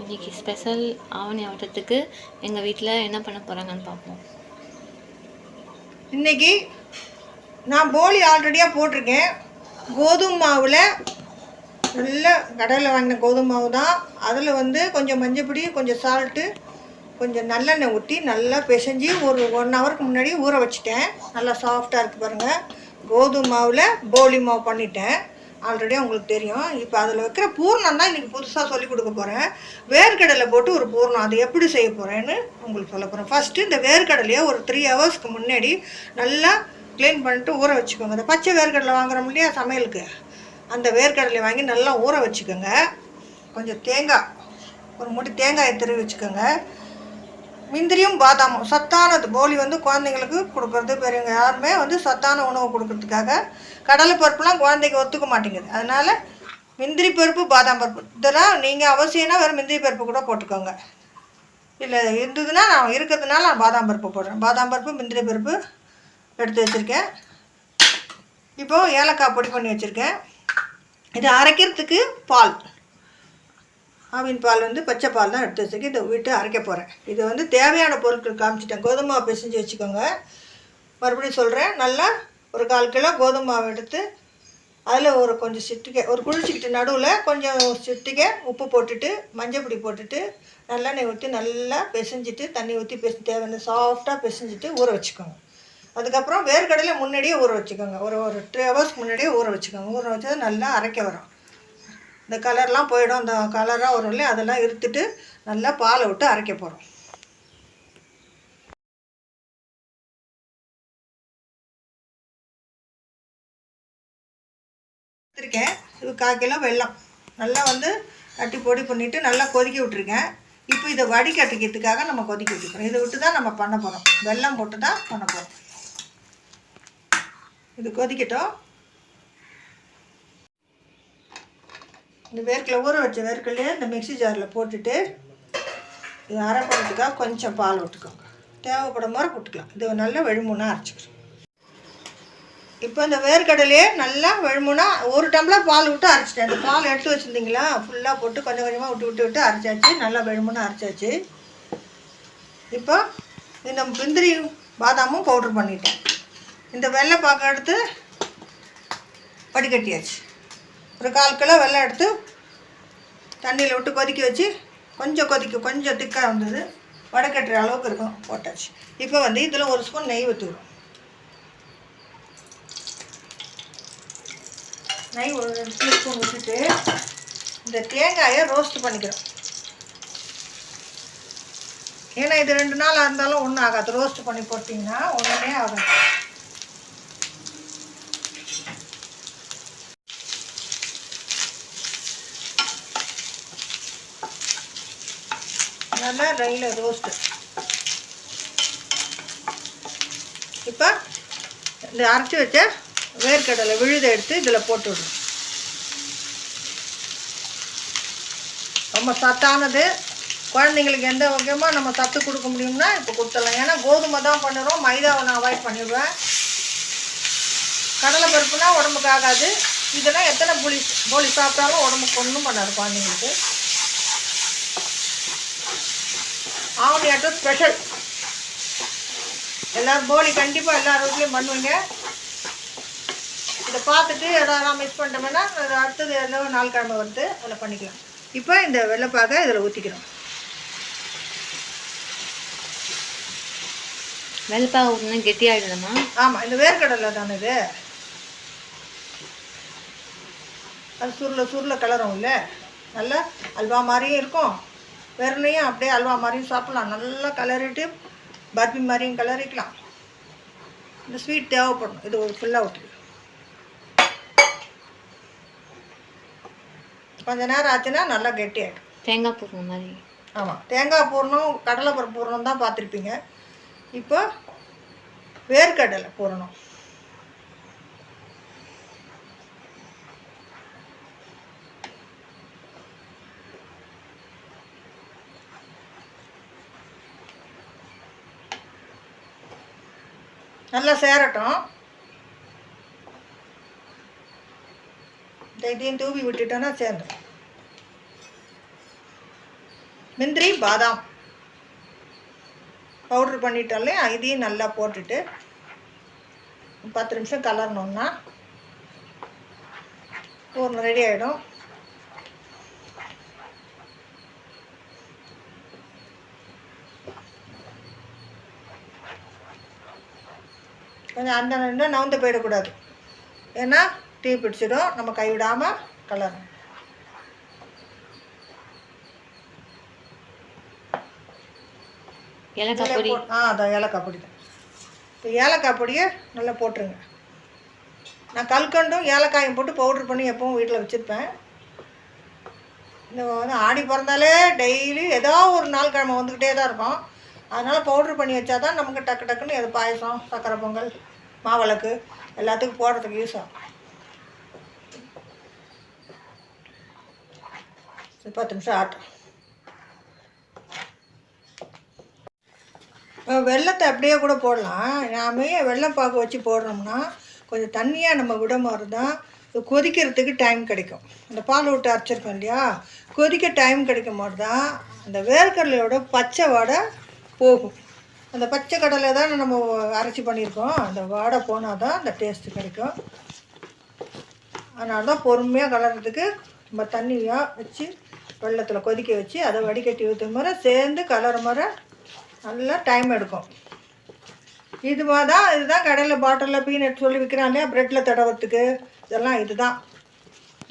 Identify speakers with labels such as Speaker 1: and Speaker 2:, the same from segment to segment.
Speaker 1: இன்றைக்கி ஸ்பெஷல் ஆவணி ஆட்டத்துக்கு எங்கள் வீட்டில் என்ன பண்ண போகிறாங்கன்னு பார்ப்போம்.
Speaker 2: இன்றைக்கி நான் போலி ஆல்ரெடியாக போட்டிருக்கேன். கோதுமை மாவில் நல்ல கடையில் வாங்கின கோதுமை மாவு தான். அதில் கொஞ்சம் மஞ்சப்பொடி, கொஞ்சம் சால்ட்டு, கொஞ்சம் நல்லெண்ணெய் ஊற்றி நல்லா பிசைஞ்சு ஒரு 1 ஹவருக்கு முன்னாடி ஊற வச்சுட்டேன். நல்லா சாஃப்டாக இருக்குது பாருங்கள். கோதுமை மாவில் போலி மாவு பண்ணிட்டேன். ஆல்ரெடி உங்களுக்கு தெரியும். இப்போ அதில் வைக்கிற பூர்ணம் தான் இன்றைக்கி புதுசாக சொல்லிக் கொடுக்க போகிறேன். வேர்க்கடலை போட்டு ஒரு பூர்ணம் அது எப்படி செய்ய போகிறேன்னு உங்களுக்கு சொல்ல போகிறேன். ஃபஸ்ட்டு இந்த வேர்க்கடலையை ஒரு 3 ஹவர்ஸ்க்கு முன்னாடி நல்லா க்ளீன் பண்ணிட்டு ஊற வச்சுக்கோங்க. இந்த பச்சை வேர்க்கடலை வாங்குறோம் இல்லையா சமையலுக்கு, அந்த வேர்க்கடலை வாங்கி நல்லா ஊற வச்சுக்கோங்க. கொஞ்சம் தேங்காய், ஒரு மூட்டை தேங்காயை திருவி வச்சுக்கோங்க. முந்திரியும் பாதாமும் சத்தானது. போலி குழந்தைங்களுக்கு கொடுக்குறது, பெரியவங்க யாருமே சத்தான உணவு கொடுக்கறதுக்காக. கடலை பருப்புலாம் குழந்தைக்கு ஒத்துக்க மாட்டேங்குது. அதனால் முந்திரி பருப்பு, பாதாம் பருப்பு இதெல்லாம் நீங்கள் அவசியம்னா வேறு முந்திரி பருப்பு கூட போட்டுக்கோங்க. இல்லை இருந்ததுன்னா நான் இருக்கிறதுனால நான் பாதாம் பருப்பு போடுறேன். பாதாம் பருப்பு, முந்திரி பருப்பு எடுத்து வச்சுருக்கேன். இப்போது ஏலக்காய் பொடி பண்ணி வச்சுருக்கேன். இது அரைக்கிறதுக்கு பால், ஆவின் பால் பச்சை பால் தான் எடுத்து வச்சுருக்கேன். இதை விட்டு அரைக்க போகிறேன். இது தேவையான பொருட்கள் காமிச்சிட்டேன். கோதுமை மாவு பிசைஞ்சு வச்சுக்கோங்க. மறுபடியும் சொல்கிறேன். நல்லா ஒரு 1/4 கிலோ கோதுமை மாவு எடுத்து அதில் ஒரு கொஞ்சம் சிட்டிகை, ஒரு குளிச்சுக்கிட்டு நடுவில் கொஞ்சம் சிட்டிகை உப்பு போட்டுட்டு, மஞ்சள் பொடி போட்டுட்டு, நல்லெண்ணெய் ஊற்றி நல்லா பிசைஞ்சிட்டு, தண்ணி ஊற்றி தேவையான சாஃப்டாக பிசைஞ்சிட்டு ஊற வச்சுக்கோங்க. அதுக்கப்புறம் வேர்க்கடலை முன்னாடியே ஊற வச்சுக்கோங்க. ஒரு 3 ஹவர்ஸ்க்கு முன்னாடியே ஊற வச்சுக்கோங்க. ஊற வச்சது நல்லா அரைக்க வரும். இந்த கலர்லாம் போயிடும். அந்த கலராக வரும் இல்லையா, அதெல்லாம் இருத்துட்டு நல்லா பாலை விட்டு அரைக்க போகிறோம். எடுத்துருக்கேன். இது 1/4 கிலோ வெல்லம் நல்லா தட்டி பொடி பண்ணிவிட்டு நல்லா கொதிக்க விட்டுருக்கேன். இப்போ இதை வடிகட்டிக்கிறதுக்காக நம்ம கொதிக்க விட்டுக்கிறோம். இதை விட்டு தான் நம்ம பண்ண போகிறோம். வெல்லம் போட்டு தான் பண்ண போகிறோம். இது கொதிக்கட்டும். இந்த வேர்க்கடலை ஊற வச்ச வேர்க்கடலையே இந்த மிக்ஸி ஜாரில் போட்டுட்டு இது அரைப்படுறதுக்காக கொஞ்சம் பால் விட்டுக்கோங்க. தேவைப்படும் மாதிரி போட்டுக்கலாம். இது நல்லா வெழுமுன்னா அரைச்சிக்கிறோம். இப்போ இந்த வேர்க்கடலையே நல்லா வெழுமுன்னா 1 டம்ளர் பால் விட்டு அரைச்சிட்டேன். இந்த பால் எடுத்து வச்சுருந்தீங்களா, ஃபுல்லாக போட்டு கொஞ்சம் கொஞ்சமாக விட்டு அரைச்சாச்சு. நல்லா வெழுமுன்னா அரைச்சாச்சு. இப்போ இந்த முந்திரி பாதாமும் பவுட்ரு பண்ணிட்டேன். இந்த வெள்ளை பாக்கம் எடுத்து வடிகட்டியாச்சு. ஒரு 1/4 கிலோ வெல்லம் எடுத்து தண்ணியில் விட்டு கொதிக்க வச்சு கொஞ்சம் திக்காக வந்தது. வடக்கட்டுற அளவுக்கு இருக்கும், போட்டாச்சு. இப்போ இதில் 1 ஸ்பூன் நெய் ஊற்றிவிடும். நெய் 1 டீஸ்பூன் விட்டுட்டு இந்த தேங்காயை ரோஸ்ட் பண்ணிக்கிறோம். ஏன்னா இது 2 நாளாக இருந்தாலும் ஒன்றும் ஆகாது. ரோஸ்ட் பண்ணி போட்டிங்கன்னா ஒன்றுமே ஆகாது. நல்லா நெய்யில் ரோஸ்ட்டு. இப்போ இந்த அரைச்சி வச்ச வேர்க்கடலை விழுதை எடுத்து இதில் போட்டு விடுறோம். ரொம்ப சத்தானது. குழந்தைங்களுக்கு எந்த வகையமாக நம்ம சத்து கொடுக்க முடியும்னா இப்போ கொடுத்துடலாம். ஏன்னா கோதுமை தான் பண்ணுறோம். மைதாவை நான் அவாய்ட் பண்ணிடுவேன். கடலை பருப்புனா உடம்புக்கு ஆகாது. இதெல்லாம் எத்தனை போலி சாப்பிட்டாலும் உடம்புக்கு ஒன்றும் பண்ணாது குழந்தைங்களுக்கு. ஆவணி ஆட்டம் ஸ்பெஷல். எல்லோரும் போலி கண்டிப்பாக எல்லா வீட்லேயும் பண்ணுவீங்க. இதை பார்த்துட்டு எதாவது மிஸ் பண்ணிட்டோம்னா அடுத்தது ஏதோ 4 கிழமை வருது, அதில் பண்ணிக்கலாம். இப்போ இந்த வெள்ளைப்பாகை இதில் ஊற்றிக்கிறோம்.
Speaker 1: வெள்ளைப்பாக ஊற்றினா கெட்டியாகிடுமா?
Speaker 2: ஆமாம், இந்த வேர்க்கடலை தானே இது. அது சுருளை கலரும் இல்லை, நல்லா அல்வா மாதிரியும் இருக்கும். வெறுனையும் அப்படியே அல்வா மாதிரியும் சாப்பிட்லாம். நல்லா கலரிட்டு பர்பி மாதிரியும் கலரிக்கலாம். இந்த ஸ்வீட் தேவைப்படும். இது ஒரு ஃபுல்லாக ஊற்றிக்கலாம். கொஞ்ச நேரம் ஆச்சுன்னா நல்லா கெட்டியாகிடும்.
Speaker 1: தேங்காய் பூர்ணம் மாதிரி.
Speaker 2: ஆமாம், தேங்காய் பூர்ணம், கடலைப்பருப்பு பூர்ணம் தான் பார்த்துருப்பீங்க. இப்போ வேர்க்கடலை பூர்ணம். நல்லா சேரட்டும். இதையும் தூவி விட்டுட்டோன்னா சேர்ந்துடும். முந்திரி பாதாம் பவுட்ரு பண்ணிட்டாலே இதையும் நல்லா போட்டுட்டு 10 நிமிஷம் கலரணுன்னா பூர்ணம் ரெடி ஆகிடும். கொஞ்சம் அந்த ரெண்டும் நவுந்து போயிடக்கூடாது, ஏன்னா தீ பிடிச்சிடும். நம்ம கைவிடாமல் கலரணும்.
Speaker 1: ஏலக்காய் பொடி.
Speaker 2: அதான் ஏலக்காய் பொடி தான். இப்போ ஏலக்காய் பொடியை நல்லா போட்டுருங்க. நான் கல்கண்டும் ஏலக்காயும் போட்டு பவுட்ரு பண்ணி எப்பவும் வீட்டில் வச்சுருப்பேன். இந்த வந்து ஆடி பிறந்தாலே டெய்லி ஏதோ ஒரு நாள் கிழமை வந்துக்கிட்டே தான் இருக்கும். அதனால் பவுட்ரு பண்ணி வச்சா தான் நமக்கு டக்கு டக்குன்னு எது பாயசம், சக்கரை பொங்கல், மாவிளக்கு எல்லாத்துக்கும் போடுறதுக்கு யூஸ் ஆகும். 10 நிமிஷம் ஆட்டும். வெள்ளத்தை அப்படியே கூட போடலாம். நாமே வெள்ளம் பாகு வச்சு போடுறோம்னா கொஞ்சம் தண்ணியாக நம்ம விட மாதிரி தான் கொதிக்கிறதுக்கு டைம் கிடைக்கும். அந்த பால் விட்டு அரைச்சிருக்கோம் இல்லையா, கொதிக்க டைம் கிடைக்கும் போது தான் அந்த வேர்க்கடலையோட பச்சை வாடை போகும். அந்த பச்சை கடலை தான் நம்ம அரைச்சி பண்ணியிருக்கோம், அந்த வாடை போனால் தான் அந்த டேஸ்ட்டு கிடைக்கும். அதனால தான் பொறுமையாக கலர்றதுக்கு நம்ம தண்ணியாக வச்சு வெள்ளத்தில் கொதிக்க வச்சு அதை வடிகட்டி ஊற்றுற மாதிரி சேர்ந்து கலர் மாதிரி நல்லா டைம் எடுக்கும். இதுதான் கடையில் பாட்டிலில் பீனட் சொல்லி விற்கிறான் இல்லையா, ப்ரெட்டில் தடவத்துக்கு, இதெல்லாம் இதுதான்.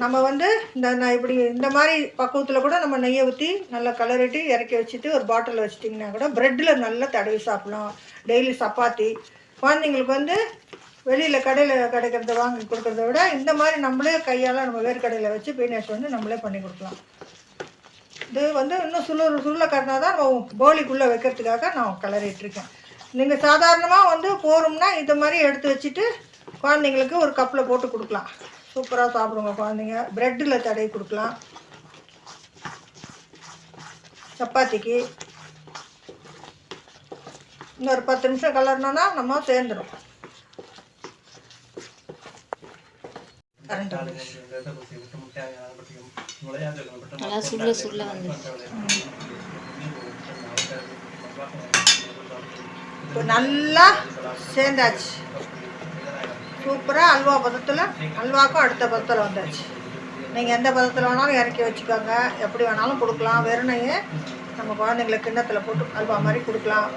Speaker 2: நம்ம வந்து நான் இப்படி இந்த மாதிரி பக்குவத்தில் கூட நம்ம நெய்யை ஊற்றி நல்லா கலரிட்டு இறக்கி வச்சுட்டு ஒரு பாட்டிலில் வச்சிட்டிங்கன்னா கூட ப்ரெட்டில் நல்லா தடவி சாப்பிடலாம். டெய்லி சப்பாத்தி குழந்தைங்களுக்கு வந்து வெளியில் கடையில் கிடைக்கிறத வாங்கி கொடுக்குறத விட இந்த மாதிரி நம்மளே கையால் நம்ம வேர்க்கடையில் வச்சு பீனட்ஸ் வந்து நம்மளே பண்ணி கொடுக்கலாம். இது வந்து இன்னும் சுருளை கட்டினா தான் நம்ம போலிக்குள்ளே வைக்கிறதுக்காக நான் கலரிட்டுருக்கேன். நீங்கள் சாதாரணமாக வந்து போகிறோம்னா இந்த மாதிரி எடுத்து வச்சுட்டு குழந்தைங்களுக்கு ஒரு கப்பில் போட்டு கொடுக்கலாம். சூப்பராக சாப்பிடுங்க குழந்தைங்க. ப்ரெட்டில் தடவி கொடுக்கலாம், சப்பாத்திக்கு. இன்னொரு 10 நிமிஷம் கலர்னோன்னா நம்ம சேர்ந்துடும்.
Speaker 1: நல்லா சுருள சுருள வந்து
Speaker 2: இப்போ நல்லா சேர்ந்தாச்சு. சூப்பராக அல்வா பதத்தில், அல்வாக்கும் அடுத்த பதத்தில் வந்தாச்சு. நீங்கள் எந்த பதத்தில் வேணாலும் இறக்கி வச்சுக்கோங்க, எப்படி வேணாலும் கொடுக்கலாம். வெறுனையே நம்ம குழந்தைங்களுக்கு கிண்ணத்தில் போட்டு அல்வா மாதிரி கொடுக்கலாம்.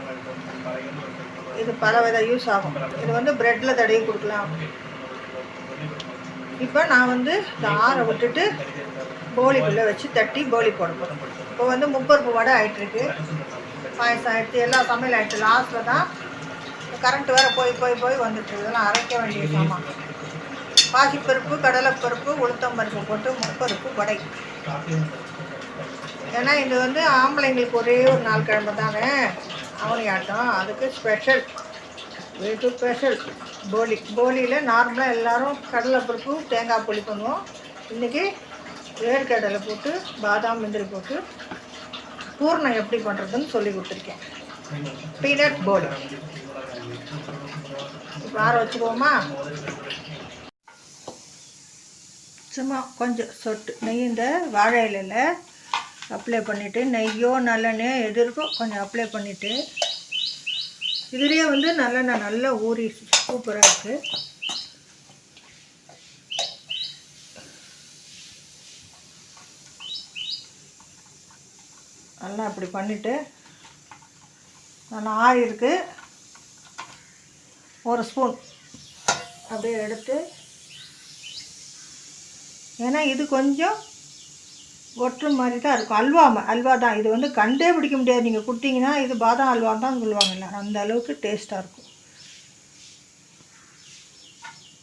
Speaker 2: இது பல வித யூஸ் ஆகும். இது வந்து ப்ரெட்டில் தடவி கொடுக்கலாம். இப்போ நான் வந்து இந்த ஆற விட்டுட்டு போலிக்குள்ளே வச்சு தட்டி போலி போட போகிறோம். இப்போ வந்து முப்பருப்பு வடை ஆகிட்டுருக்கு, பாயசம் ஆகிடுச்சு, எல்லா சமையல் ஆகிடுச்சு. லாஸ்ட்டில் தான் கரண்ட் வேறு போய் வந்துட்டு இதெல்லாம் அரைக்க வேண்டிய சாமான். பாசிப்பருப்பு, கடலைப்பருப்பு, உளுத்தம் பருப்பு போட்டு முப்பருப்பு வடை. ஏன்னா இது வந்து ஆம்பளைங்களுக்கு ஒரே ஒரு நாள் கிழமை தானே அவனி ஆட்டம், அதுக்கு ஸ்பெஷல், வீட்டு ஸ்பெஷல் போலியில் நார்மலாக எல்லோரும் கடலைப்பருப்பு தேங்காய் புளி பண்ணுவோம். இன்றைக்கி வேர்க்கடலை போட்டு பாதாம் முந்திரி போட்டு பூர்ணம் எப்படி பண்ணுறதுன்னு சொல்லி கொடுத்துருக்கேன். பீனட் போலி. இப்போ ஆற வச்சுக்குவோமா? சும்மா கொஞ்சம் சொட்டு நெய் இந்த வாழை இலையில் அப்ளை பண்ணிவிட்டு, நெய்யோ நல்லெண்ணெயோ எது இருக்கோ கொஞ்சம் அப்ளை பண்ணிவிட்டு, இதுலேயே வந்து நல்லெண்ணெய் நல்லா ஊறி சூப்பராக இருக்குது. நல்லா அப்படி பண்ணிவிட்டு நல்லா ஆறி இருக்குது, ஒரு ஸ்பூன் அப்படியே எடுத்து, ஏன்னா இது கொஞ்சம் ஒட்டுற மாதிரி தான் இருக்கும். அல்வா தான் இது, வந்து கண்டே பிடிக்க முடியாது. நீங்கள் கொடுத்தீங்கன்னா இது பாதாம் அல்வான்னு தான் சொல்லுவாங்கல்ல, அந்த அளவுக்கு டேஸ்ட்டாக இருக்கும்.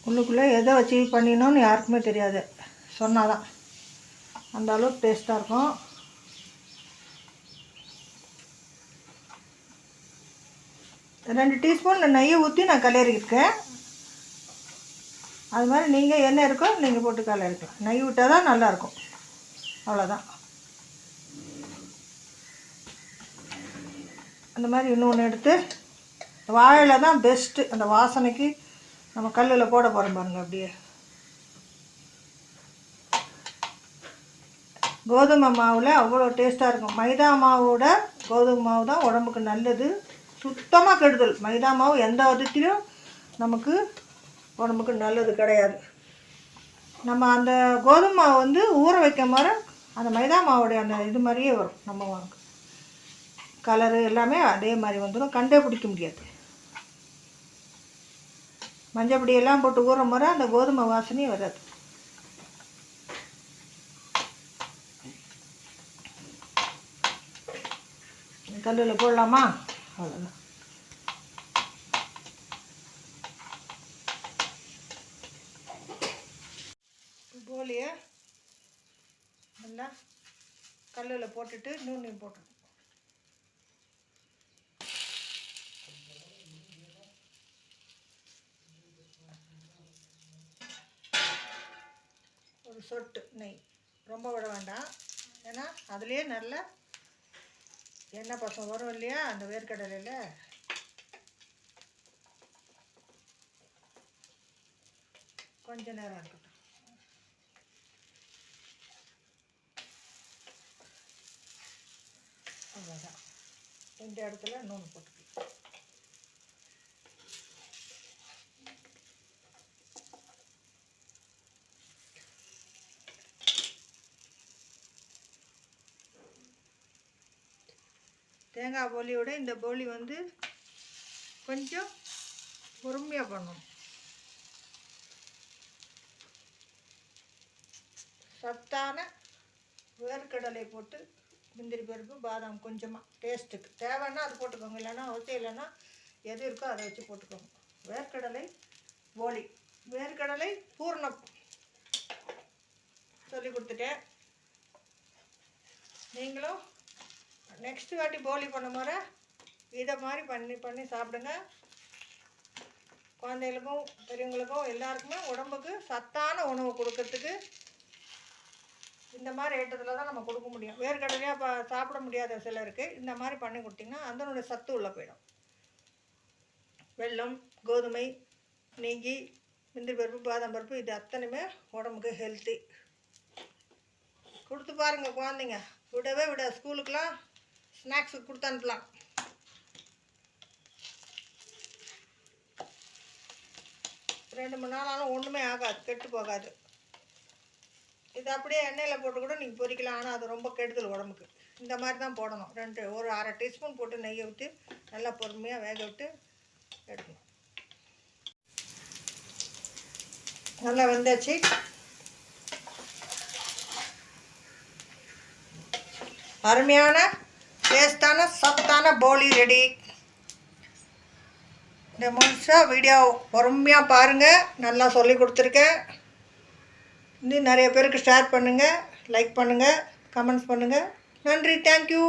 Speaker 2: உள்ளுக்குள்ளே எதை வச்சு பண்ணினோன்னு யாருக்குமே தெரியாது, சொன்னால் தான். அந்த அளவுக்கு டேஸ்ட்டாக இருக்கும். ரெண்டு டீஸ்பூன் நெய்யை ஊற்றி நான் கலரிருக்கேன். அது மாதிரி நீங்கள் என்ன இருக்கோ நீங்கள் போட்டு கலரிக்கலாம். நெய் விட்டால் தான் நல்லாயிருக்கும். அவ்வளோதான். அந்த மாதிரி இன்னொன்று எடுத்து, வாழையில தான் பெஸ்ட்டு. அந்த வாசனைக்கு நம்ம கல்லில் போட போகிறோம் பாருங்கள். அப்படியே கோதுமை மாவில் அவ்வளோ டேஸ்ட்டாக இருக்கும். மைதா மாவோட கோதுமை மாவு தான் உடம்புக்கு நல்லது, சுத்தமாக கெடுதல். மைதா மாவு எந்த விதத்திலும் நமக்கு உடம்புக்கு நல்லது கிடையாது. நம்ம அந்த கோதுமை மாவு வந்து ஊற வைக்க மாதிரி அந்த மைதா மாவோடைய அந்த இது மாதிரியே வரும். நம்ம கலரு எல்லாமே அதே மாதிரி வந்துடும், கண்டே பிடிக்க முடியாது. மஞ்சப்பொடியெல்லாம் போட்டு ஊற மாதிரி அந்த கோதுமை வாசனையே வராது. கல்லில் போடலாமா? அவ்வளோதான். போலியை நல்லா கல்லில் போட்டுட்டு நூனையும் போட்டுருக்கோம். ஒரு சொட்டு நெய், ரொம்ப விட வேண்டாம். ஏன்னா அதுலேயே நல்ல எண்ணெய் பசம் வரும் இல்லையா அந்த வேர்க்கடலையில். கொஞ்ச நேரம் இருக்கட்டும். அவ்வளோதான். இந்த இடத்துல நூல் போட்டுக்கலாம். தேங்காய் போலியோட இந்த போலி வந்து கொஞ்சம் பொறுமையாக பண்ணணும். சத்தான வேர்க்கடலை போட்டு முந்திரி பருப்பு பாதாம் கொஞ்சமாக டேஸ்ட்டுக்கு தேவைன்னா அது போட்டுக்கோங்க, இல்லைன்னா அவசியம் இல்லைன்னா எது இருக்கோ அதை வச்சு போட்டுக்கோங்க. வேர்க்கடலை போலி, வேர்க்கடலை பூர்ணம் சொல்லி கொடுத்துட்டேன். நீங்களும் நெக்ஸ்ட் வாட்டி போலி பண்ண மாதிரி இதை மாதிரி பண்ணி சாப்பிடுங்க. குழந்தைகளுக்கும் பெரியவங்களுக்கும் எல்லாருக்குமே உடம்புக்கு சத்தான உணவு கொடுக்கறதுக்கு இந்த மாதிரி ஐட்டத்தில் தான் நம்ம கொடுக்க முடியும். வேர்க்கடலையாக சாப்பிட முடியாத சிலருக்கு இந்த மாதிரி பண்ணி கொடுத்திங்கன்னா அதனுடைய சத்து உள்ளே போயிடும். வெல்லம், கோதுமை, நெய், முந்திரி பருப்பு, பாதாம் பருப்பு இது அத்தனையுமே உடம்புக்கு ஹெல்த்தி. கொடுத்து பாருங்கள் குழந்தைங்க, விடவே விட ஸ்கூலுக்கெலாம் ஸ்நாக்ஸுக்கு கொடுத்து அனுப்பலாம். ரெண்டு மூணு நாளாலும் ஒன்றுமே ஆகாது, கெட்டு போகாது. இது அப்படியே எண்ணெயில் போட்டு கூட நீங்கள் பொரிக்கலாம், ஆனால் அது ரொம்ப கெடுதல் உடம்புக்கு. இந்த மாதிரி தான் போடணும். ஒரு அரை டீஸ்பூன் போட்டு நெய்யை விட்டு நல்லா பொறுமையாக வேக விட்டு எடுக்கணும். நல்லா வெந்தாச்சு. அருமையான டேஸ்டான சத்தான போலி ரெடி. இந்த முழுசாக வீடியோ பொறுமையாக பாருங்கள், நல்லா சொல்லி கொடுத்துருக்கேன். இன்னும் நிறைய பேருக்கு ஷேர் பண்ணுங்கள், லைக் பண்ணுங்கள், கமெண்ட்ஸ் பண்ணுங்கள். நன்றி, தேங்க்யூ.